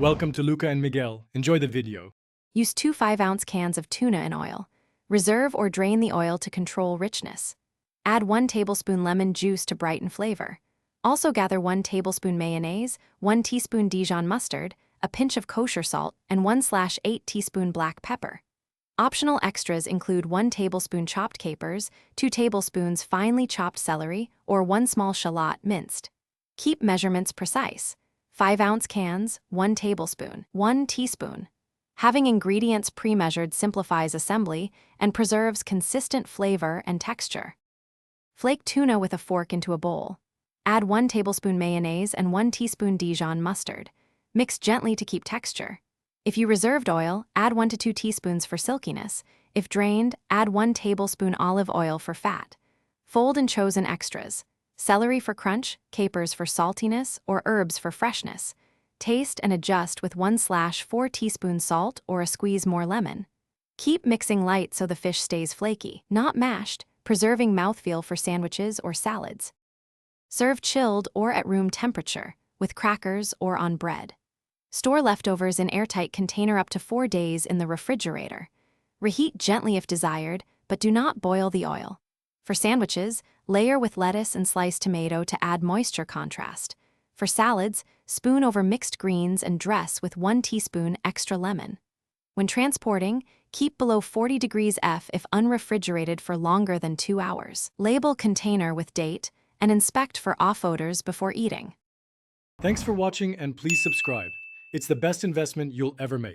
Welcome to Luca and Miguel. Enjoy the video. Use 2 5-ounce cans of tuna in oil. Reserve or drain the oil to control richness. Add 1 tablespoon lemon juice to brighten flavor. Also gather 1 tablespoon mayonnaise, 1 teaspoon Dijon mustard, a pinch of kosher salt, and 1/8 teaspoon black pepper. Optional extras include 1 tablespoon chopped capers, 2 tablespoons finely chopped celery, or 1 small shallot minced. Keep measurements precise. 5-ounce cans, 1 tablespoon, 1 teaspoon. Having ingredients pre-measured simplifies assembly and preserves consistent flavor and texture. Flake tuna with a fork into a bowl. Add 1 tablespoon mayonnaise and 1 teaspoon Dijon mustard. Mix gently to keep texture. If you reserved oil, add 1 to 2 teaspoons for silkiness. If drained, add 1 tablespoon olive oil for fat. Fold in chosen extras. Celery for crunch, capers for saltiness, or herbs for freshness. Taste and adjust with 1/4 teaspoons salt or a squeeze more lemon. Keep mixing light so the fish stays flaky, not mashed, preserving mouthfeel for sandwiches or salads. Serve chilled or at room temperature, with crackers or on bread. Store leftovers in airtight container up to 4 days in the refrigerator. Reheat gently if desired, but do not boil the oil. For sandwiches, layer with lettuce and sliced tomato to add moisture contrast. For salads, spoon over mixed greens and dress with 1 teaspoon extra lemon. When transporting, keep below 40 degrees F if unrefrigerated for longer than 2 hours. Label container with date and inspect for off odors before eating. Thanks for watching and please subscribe. It's the best investment you'll ever make.